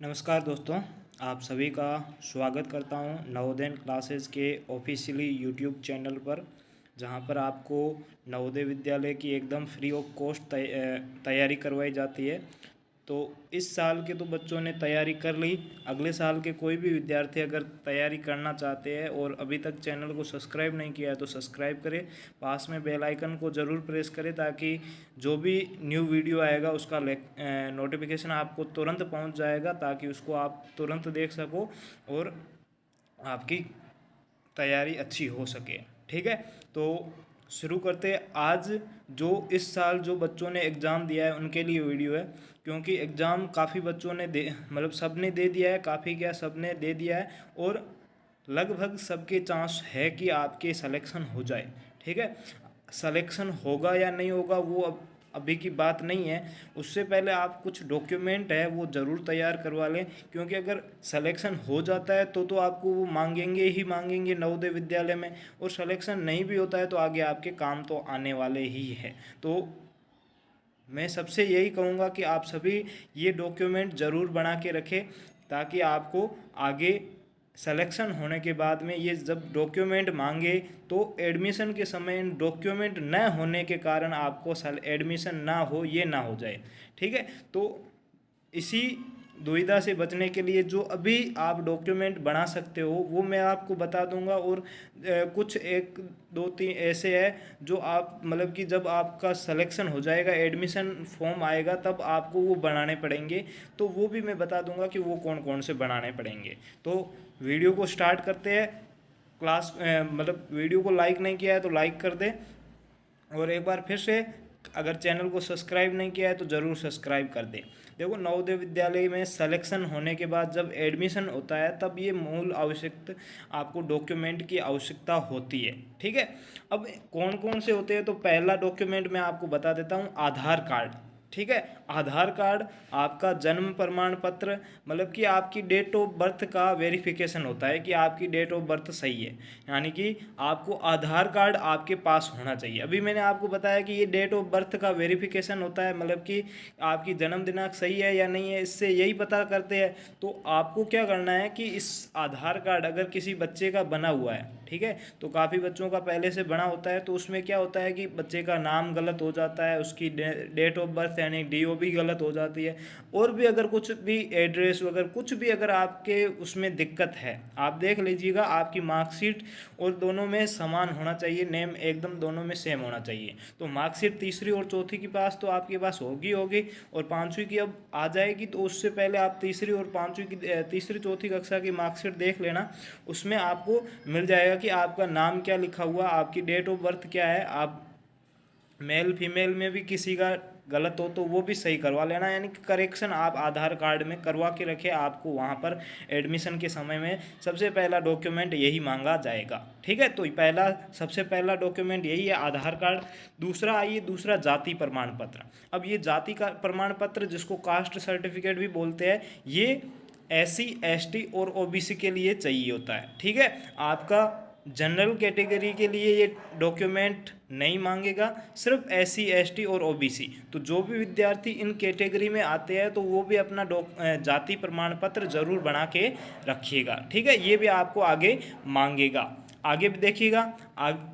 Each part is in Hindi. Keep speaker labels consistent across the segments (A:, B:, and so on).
A: नमस्कार दोस्तों, आप सभी का स्वागत करता हूं नवोदय क्लासेस के ऑफिशियली यूट्यूब चैनल पर, जहां पर आपको नवोदय विद्यालय की एकदम फ्री ऑफ कॉस्ट तैयारी करवाई जाती है। तो इस साल के तो बच्चों ने तैयारी कर ली। अगले साल के कोई भी विद्यार्थी अगर तैयारी करना चाहते हैं और अभी तक चैनल को सब्सक्राइब नहीं किया है तो सब्सक्राइब करें, पास में बेल आइकन को ज़रूर प्रेस करें ताकि जो भी न्यू वीडियो आएगा उसका नोटिफिकेशन आपको तुरंत पहुंच जाएगा, ताकि उसको आप तुरंत देख सको और आपकी तैयारी अच्छी हो सके। ठीक है, तो शुरू करते हैं। आज जो इस साल जो बच्चों ने एग्ज़ाम दिया है उनके लिए वीडियो है, क्योंकि एग्ज़ाम काफ़ी बच्चों ने दे मतलब सब ने दे दिया है, काफ़ी क्या सब ने दे दिया है और लगभग सबके चांस है कि आपके सिलेक्शन हो जाए। ठीक है, सिलेक्शन होगा या नहीं होगा वो अब अभी की बात नहीं है। उससे पहले आप कुछ डॉक्यूमेंट है वो ज़रूर तैयार करवा लें, क्योंकि अगर सिलेक्शन हो जाता है तो आपको वो मांगेंगे ही मांगेंगे नवोदय विद्यालय में, और सिलेक्शन नहीं भी होता है तो आगे आपके काम तो आने वाले ही है। तो मैं सबसे यही कहूँगा कि आप सभी ये डॉक्यूमेंट ज़रूर बना के रखें, ताकि आपको आगे सिलेक्शन होने के बाद में ये जब डॉक्यूमेंट मांगे तो एडमिशन के समय इन डॉक्यूमेंट न होने के कारण आपको एडमिशन ना हो, ये ना हो जाए। ठीक है, तो इसी दुविधा से बचने के लिए जो अभी आप डॉक्यूमेंट बना सकते हो वो मैं आपको बता दूंगा, और कुछ एक दो तीन ऐसे है जो आप मतलब कि जब आपका सिलेक्शन हो जाएगा, एडमिशन फॉर्म आएगा तब आपको वो बनाने पड़ेंगे, तो वो भी मैं बता दूंगा कि वो कौन कौन से बनाने पड़ेंगे। तो वीडियो को स्टार्ट करते हैं। मतलब वीडियो को लाइक नहीं किया है तो लाइक कर दे, और एक बार फिर से अगर चैनल को सब्सक्राइब नहीं किया है तो ज़रूर सब्सक्राइब कर दें। देखो, नवोदय विद्यालय में सिलेक्शन होने के बाद जब एडमिशन होता है तब ये मूल आवश्यक आपको डॉक्यूमेंट की आवश्यकता होती है। ठीक है, अब कौन कौन से होते हैं तो पहला डॉक्यूमेंट मैं आपको बता देता हूँ, आधार कार्ड। ठीक है, आधार कार्ड, आपका जन्म प्रमाण पत्र, मतलब कि आपकी डेट ऑफ बर्थ का वेरिफिकेशन होता है कि आपकी डेट ऑफ बर्थ सही है, यानी कि आपको आधार कार्ड आपके पास होना चाहिए। अभी मैंने आपको बताया कि ये डेट ऑफ बर्थ का वेरिफिकेशन होता है, मतलब कि आपकी जन्म दिनांक सही है या नहीं है, इससे यही पता करते हैं। तो आपको क्या करना है कि इस आधार कार्ड अगर किसी बच्चे का बना हुआ है, ठीक है, तो काफ़ी बच्चों का पहले से बना होता है, तो उसमें क्या होता है कि बच्चे का नाम गलत हो जाता है, उसकी डेट ऑफ बर्थ यानी DOB गलत हो जाती है, और भी अगर कुछ भी एड्रेस वगैरह कुछ भी अगर आपके उसमें दिक्कत है, आप देख लीजिएगा। आपकी मार्कशीट और दोनों में समान होना चाहिए, नेम एकदम दोनों में सेम होना चाहिए। तो मार्कशीट तीसरी और चौथी के पास तो आपके पास होगी होगी, और पाँचवीं की अब आ जाएगी, तो उससे पहले आप तीसरी और पाँचवीं की तीसरी चौथी कक्षा की मार्कशीट देख लेना। उसमें आपको मिल जाएगा कि आपका नाम क्या लिखा हुआ, आपकी डेट ऑफ बर्थ क्या है, आप मेल फीमेल में भी किसी का गलत हो तो वो भी सही करवा लेना, यानी कि करेक्शन आप आधार कार्ड में करवा के रखें। आपको वहाँ पर एडमिशन के समय में सबसे पहला डॉक्यूमेंट यही मांगा जाएगा। ठीक है, तो पहला सबसे पहला डॉक्यूमेंट यही है, आधार कार्ड। दूसरा आइए, दूसरा जाति प्रमाण पत्र। अब ये जाति का प्रमाण पत्र, जिसको कास्ट सर्टिफिकेट भी बोलते हैं, ये SC ST और OBC के लिए चाहिए होता है। ठीक है, आपका जनरल कैटेगरी के लिए ये डॉक्यूमेंट नहीं मांगेगा, सिर्फ SC ST और OBC। तो जो भी विद्यार्थी इन कैटेगरी में आते हैं तो वो भी अपना जाति प्रमाण पत्र जरूर बना के रखिएगा। ठीक है, ये भी आपको आगे मांगेगा। आगे भी देखिएगा,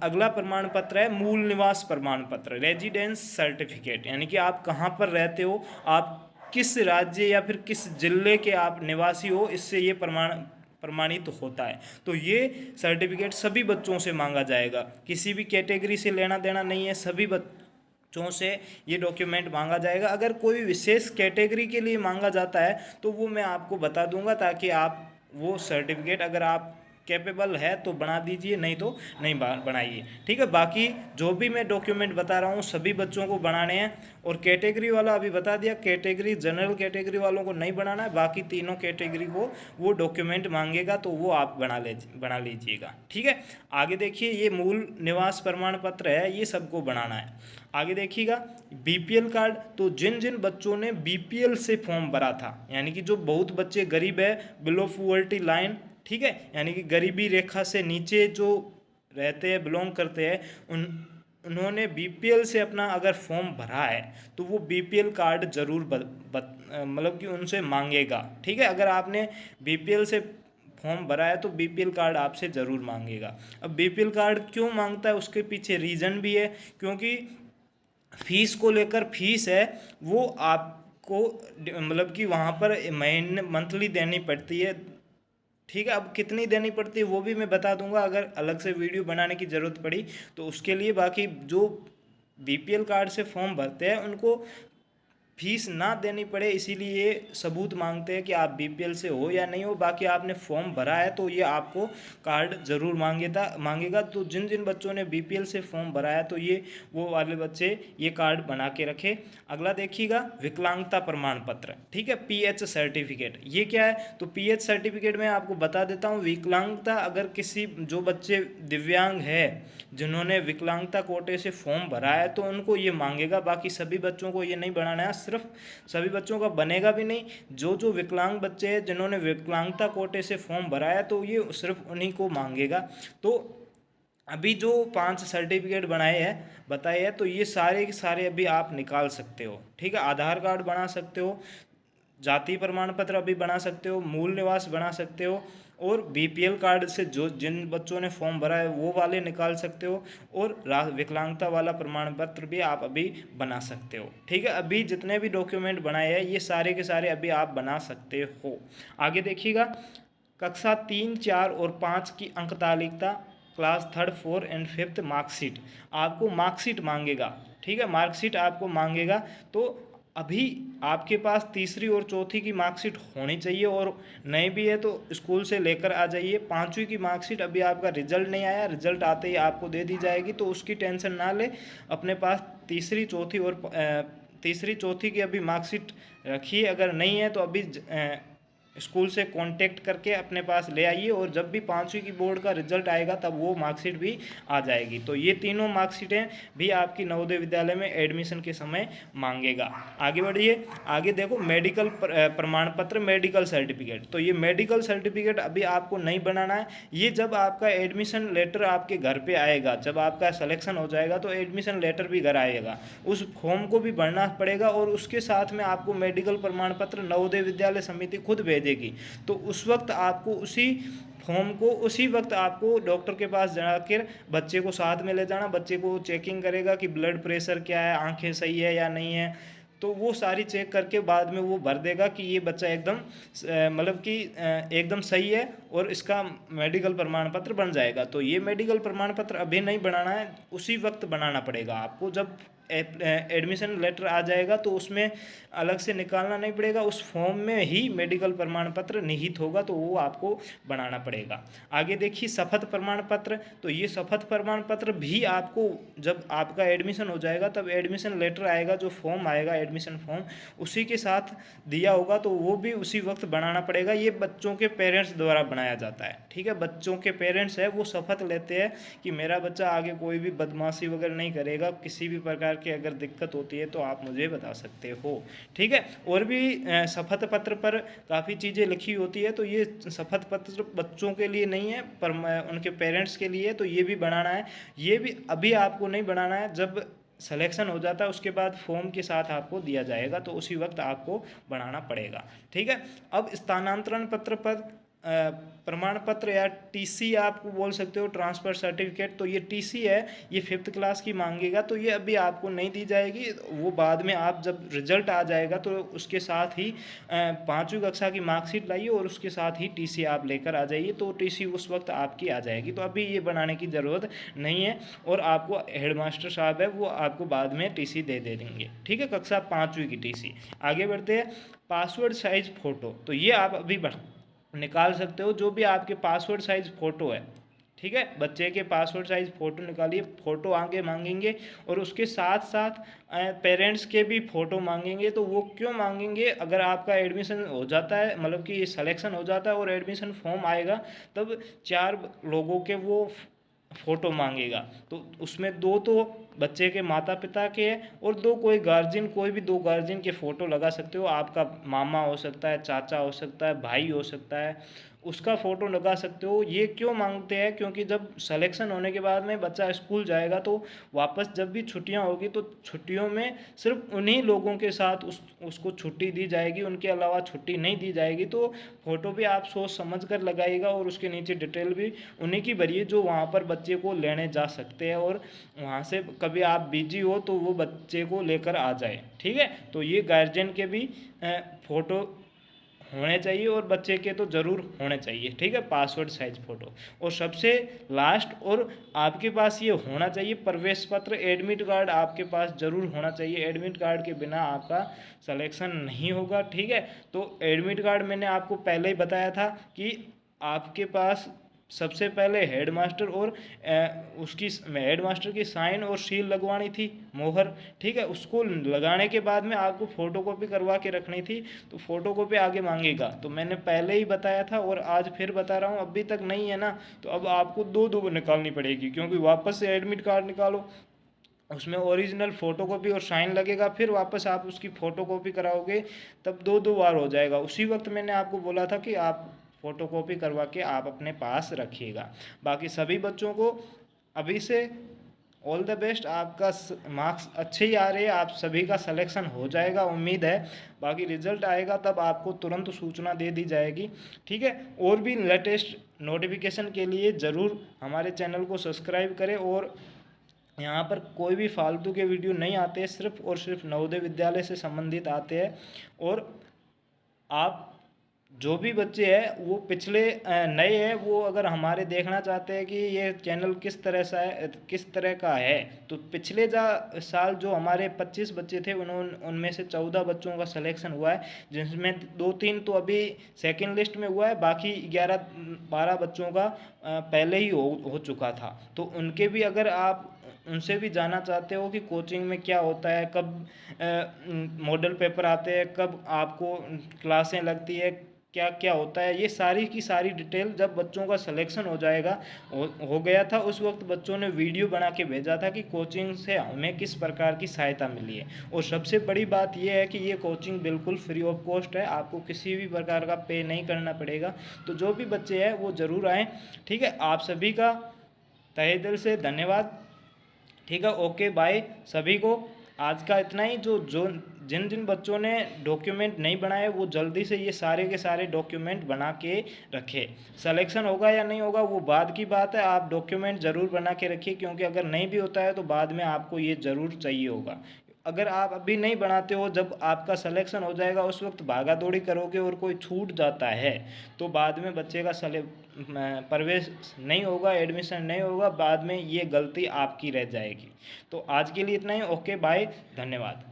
A: अगला प्रमाण पत्र है मूल निवास प्रमाण पत्र, रेजिडेंस सर्टिफिकेट, यानी कि आप कहाँ पर रहते हो, आप किस राज्य या फिर किस जिले के आप निवासी हो, इससे ये प्रमाणित होता है। तो ये सर्टिफिकेट सभी बच्चों से मांगा जाएगा, किसी भी कैटेगरी से लेना देना नहीं है, सभी बच्चों से ये डॉक्यूमेंट मांगा जाएगा। अगर कोई विशेष कैटेगरी के लिए मांगा जाता है तो वो मैं आपको बता दूंगा, ताकि आप वो सर्टिफिकेट अगर आप कैपेबल है तो बना दीजिए, नहीं तो नहीं बनाइए। ठीक है, बाकी जो भी मैं डॉक्यूमेंट बता रहा हूँ सभी बच्चों को बनाने हैं। और कैटेगरी वाला अभी बता दिया, कैटेगरी जनरल कैटेगरी वालों को नहीं बनाना है, बाकी तीनों कैटेगरी को वो डॉक्यूमेंट मांगेगा तो वो आप बना लीजिएगा। ठीक है, आगे देखिए, ये मूल निवास प्रमाण पत्र है, ये सबको बनाना है। आगे देखिएगा, BPL कार्ड। तो जिन जिन बच्चों ने BPL से फॉर्म भरा था, यानी कि जो बहुत बच्चे गरीब है, बिलो पॉवर्टी लाइन, ठीक है, यानी कि गरीबी रेखा से नीचे जो रहते हैं, बिलोंग करते हैं, उन्होंने बीपीएल से अपना अगर फॉर्म भरा है तो वो बीपीएल कार्ड ज़रूर मतलब कि उनसे मांगेगा। ठीक है, अगर आपने बीपीएल से फॉर्म भरा है तो बीपीएल कार्ड आपसे ज़रूर मांगेगा। अब बीपीएल कार्ड क्यों मांगता है, उसके पीछे रीज़न भी है, क्योंकि फीस को लेकर फीस है वो आपको मतलब कि वहाँ पर महीने मंथली देनी पड़ती है। ठीक है, अब कितनी देनी पड़ती है वो भी मैं बता दूंगा अगर अलग से वीडियो बनाने की ज़रूरत पड़ी तो उसके लिए। बाकी जो बीपीएल कार्ड से फॉर्म भरते हैं उनको फीस ना देनी पड़े इसीलिए सबूत मांगते हैं कि आप बीपीएल से हो या नहीं हो। बाकी आपने फॉर्म भरा है तो ये आपको कार्ड ज़रूर मांगेगा। तो जिन जिन बच्चों ने बीपीएल से फॉर्म भरा है तो ये वो वाले बच्चे ये कार्ड बना के रखे। अगला देखिएगा विकलांगता प्रमाण पत्र। ठीक है, पीएच सर्टिफिकेट ये क्या है, तो पीएच सर्टिफिकेट में आपको बता देता हूँ। विकलांगता अगर किसी जो बच्चे दिव्यांग है जिन्होंने विकलांगता कोटे से फॉर्म भरा है तो उनको ये मांगेगा। बाकी सभी बच्चों को ये नहीं बनाना है, सिर्फ सभी बच्चों का बनेगा भी नहीं। जो जो विकलांग बच्चे हैं जिन्होंने विकलांगता कोटे से फॉर्म भरा है तो ये सिर्फ उन्हीं को मांगेगा। तो अभी जो 5 सर्टिफिकेट बताए हैं तो ये सारे के सारे अभी आप निकाल सकते हो। ठीक है, आधार कार्ड बना सकते हो, जाति प्रमाण पत्र अभी बना सकते हो, मूल निवास बना सकते हो, और बीपीएल कार्ड से जो जिन बच्चों ने फॉर्म भरा है वो वाले निकाल सकते हो, और विकलांगता वाला प्रमाण पत्र भी आप अभी बना सकते हो। ठीक है, अभी जितने भी डॉक्यूमेंट बनाए हैं ये सारे के सारे अभी आप बना सकते हो। आगे देखिएगा, कक्षा 3, 4 और 5 की अंक तालिका, क्लास 3, 4 एंड 5 मार्कशीट, आपको मार्कशीट मांगेगा। ठीक है, मार्कशीट आपको मांगेगा। तो अभी आपके पास तीसरी और चौथी की मार्कशीट होनी चाहिए, और नहीं भी है तो स्कूल से लेकर आ जाइए। 5वीं की मार्कशीट अभी आपका रिजल्ट नहीं आया, रिजल्ट आते ही आपको दे दी जाएगी, तो उसकी टेंशन ना ले। अपने पास तीसरी चौथी की अभी मार्कशीट रखिए। अगर नहीं है तो अभी स्कूल से कांटेक्ट करके अपने पास ले आइए, और जब भी 5वीं की बोर्ड का रिजल्ट आएगा तब वो मार्कशीट भी आ जाएगी। तो ये तीनों मार्कशीटें भी आपकी नवोदय विद्यालय में एडमिशन के समय मांगेगा। आगे बढ़िए, आगे देखो मेडिकल प्रमाण पत्र, मेडिकल सर्टिफिकेट। तो ये मेडिकल सर्टिफिकेट अभी आपको नहीं बनाना है, ये जब आपका एडमिशन लेटर आपके घर पे आएगा, जब आपका सिलेक्शन हो जाएगा तो एडमिशन लेटर भी घर आएगा, उस फॉर्म को भी भरना पड़ेगा, और उसके साथ में आपको मेडिकल प्रमाण पत्र नवोदय विद्यालय समिति खुद भेजेगी। तो उस वक्त आपको उसी फॉर्म को उसी वक्त आपको डॉक्टर के पास जाकर बच्चे को साथ में ले जाना। बच्चे को चेकिंग करेगा कि ब्लड प्रेशर क्या है, आंखें सही है या नहीं है, तो वो सारी चेक करके बाद में वो भर देगा कि ये बच्चा एकदम मतलब कि एकदम सही है, और इसका मेडिकल प्रमाण पत्र बन जाएगा। तो ये मेडिकल प्रमाण पत्र अभी नहीं बनाना है, उसी वक्त बनाना पड़ेगा आपको। जब एडमिशन लेटर आ जाएगा तो उसमें अलग से निकालना नहीं पड़ेगा, उस फॉर्म में ही मेडिकल प्रमाण पत्र निहित होगा, तो वो आपको बनाना पड़ेगा। आगे देखिए शपथ प्रमाण पत्र। तो ये शपथ प्रमाण पत्र भी आपको जब आपका एडमिशन हो जाएगा तब एडमिशन लेटर आएगा, जो फॉर्म आएगा एडमिशन फॉर्म उसी के साथ दिया होगा, तो वो भी उसी वक्त बनाना पड़ेगा। ये बच्चों के पेरेंट्स द्वारा बनाया जाता है। ठीक है, बच्चों के पेरेंट्स है वो शपथ लेते हैं कि मेरा बच्चा आगे कोई भी बदमाशी वगैरह नहीं करेगा, किसी भी प्रकार की अगर दिक्कत होती है तो आप मुझे बता सकते हो। ठीक है, और भी शपथ पत्र पर काफ़ी चीज़ें लिखी होती है, तो ये शपथ पत्र बच्चों के लिए नहीं है पर उनके पेरेंट्स के लिए, तो ये भी बनाना है। ये भी अभी आपको नहीं बनाना है, जब सिलेक्शन हो जाता है उसके बाद फॉर्म के साथ आपको दिया जाएगा, तो उसी वक्त आपको बनाना पड़ेगा। ठीक है, अब स्थानांतरण पत्र पर प्रमाण पत्र या टीसी आपको बोल सकते हो, ट्रांसफ़र सर्टिफिकेट। तो ये टीसी है, ये 5th क्लास की मांगेगा, तो ये अभी आपको नहीं दी जाएगी, वो बाद में आप जब रिजल्ट आ जाएगा तो उसके साथ ही 5वीं कक्षा की मार्कशीट लाइए और उसके साथ ही टीसी आप लेकर आ जाइए, तो टीसी उस वक्त आपकी आ जाएगी। तो अभी ये बनाने की ज़रूरत नहीं है, और आपको हेडमास्टर साहब है वो आपको बाद में टीसी दे देंगे। ठीक है, कक्षा 5वीं की टीसी। आगे बढ़ते हैं, पासवर्ड साइज फ़ोटो। तो ये आप अभी निकाल सकते हो, जो भी आपके पासवर्ड साइज फ़ोटो है। ठीक है, बच्चे के पासवर्ड साइज फ़ोटो निकालिए, फ़ोटो आगे मांगेंगे, और उसके साथ साथ पेरेंट्स के भी फ़ोटो मांगेंगे। तो वो क्यों मांगेंगे, अगर आपका एडमिशन हो जाता है, मतलब कि सिलेक्शन हो जाता है और एडमिशन फॉर्म आएगा, तब 4 लोगों के वो फ़ोटो मांगेगा, तो उसमें 2 तो बच्चे के माता पिता के और दो कोई गार्जियन, कोई भी दो गार्जियन के फ़ोटो लगा सकते हो। आपका मामा हो सकता है, चाचा हो सकता है, भाई हो सकता है, उसका फ़ोटो लगा सकते हो। ये क्यों मांगते हैं? क्योंकि जब सिलेक्शन होने के बाद में बच्चा स्कूल जाएगा तो वापस जब भी छुट्टियां होगी तो छुट्टियों में सिर्फ उन्हीं लोगों के साथ उसको छुट्टी दी जाएगी, उनके अलावा छुट्टी नहीं दी जाएगी। तो फ़ोटो भी आप सोच समझ कर लगाइएगा और उसके नीचे डिटेल भी उन्हीं की भरिए जो वहाँ पर बच्चे को लेने जा सकते हैं, और वहाँ से कभी आप बिजी हो तो वो बच्चे को लेकर आ जाए। ठीक है, तो ये गार्जियन के भी फ़ोटो होने चाहिए और बच्चे के तो ज़रूर होने चाहिए। ठीक है, पासवर्ड साइज फ़ोटो। और सबसे लास्ट, और आपके पास ये होना चाहिए प्रवेश पत्र, एडमिट कार्ड आपके पास ज़रूर होना चाहिए। एडमिट कार्ड के बिना आपका सिलेक्शन नहीं होगा। ठीक है, तो एडमिट कार्ड मैंने आपको पहले ही बताया था कि आपके पास सबसे पहले हेडमास्टर और उसकी हेडमास्टर की साइन और सील लगवानी थी, मोहर। ठीक है, उसको लगाने के बाद में आपको फ़ोटोकॉपी करवा के रखनी थी। तो फ़ोटोकॉपी आगे मांगेगा, तो मैंने पहले ही बताया था और आज फिर बता रहा हूँ, अभी तक नहीं है ना, तो अब आपको दो दो निकालनी पड़ेगी, क्योंकि वापस से एडमिट कार्ड निकालो, उसमें ओरिजिनल फ़ोटोकॉपी और साइन लगेगा, फिर वापस आप उसकी फ़ोटोकॉपी कराओगे, तब दो दो बार हो जाएगा। उसी वक्त मैंने आपको बोला था कि आप फ़ोटोकॉपी करवा के आप अपने पास रखिएगा। बाकी सभी बच्चों को अभी से ऑल द बेस्ट। आपका मार्क्स अच्छे ही आ रहे हैं, आप सभी का सिलेक्शन हो जाएगा, उम्मीद है। बाकी रिजल्ट आएगा तब आपको तुरंत सूचना दे दी जाएगी। ठीक है, और भी लेटेस्ट नोटिफिकेशन के लिए ज़रूर हमारे चैनल को सब्सक्राइब करें। और यहाँ पर कोई भी फालतू के वीडियो नहीं आते, सिर्फ और सिर्फ नवोदय विद्यालय से संबंधित आते हैं। और आप जो भी बच्चे हैं वो पिछले नए हैं, वो अगर हमारे देखना चाहते हैं कि ये चैनल किस तरह सा है, किस तरह का है, तो पिछले साल जो हमारे 25 बच्चे थे उनमें से 14 बच्चों का सिलेक्शन हुआ है, जिसमें 2-3 तो अभी सेकंड लिस्ट में हुआ है, बाकी 11-12 बच्चों का पहले ही हो चुका था। तो उनके भी, अगर आप उनसे भी जानना चाहते हो कि कोचिंग में क्या होता है, कब मॉडल पेपर आते हैं, कब आपको क्लासें लगती है, क्या क्या होता है, ये सारी की सारी डिटेल जब बच्चों का सिलेक्शन हो जाएगा, हो गया था, उस वक्त बच्चों ने वीडियो बना के भेजा था कि कोचिंग से हमें किस प्रकार की सहायता मिली है। और सबसे बड़ी बात यह है कि ये कोचिंग बिल्कुल फ्री ऑफ कॉस्ट है, आपको किसी भी प्रकार का पे नहीं करना पड़ेगा। तो जो भी बच्चे हैं वो ज़रूर आएँ। ठीक है, आप सभी का तहे दिल से धन्यवाद। ठीक है, ओके बाय सभी को। आज का इतना ही। जो जो जिन जिन बच्चों ने डॉक्यूमेंट नहीं बनाए वो जल्दी से ये सारे के सारे डॉक्यूमेंट बना के रखें। सिलेक्शन होगा या नहीं होगा वो बाद की बात है, आप डॉक्यूमेंट ज़रूर बना के रखिए, क्योंकि अगर नहीं भी होता है तो बाद में आपको ये ज़रूर चाहिए होगा। अगर आप अभी नहीं बनाते हो, जब आपका सिलेक्शन हो जाएगा उस वक्त भागा दौड़ी करोगे और कोई छूट जाता है तो बाद में बच्चे का प्रवेश नहीं होगा, एडमिशन नहीं होगा, बाद में ये गलती आपकी रह जाएगी। तो आज के लिए इतना ही। ओके बाय, धन्यवाद।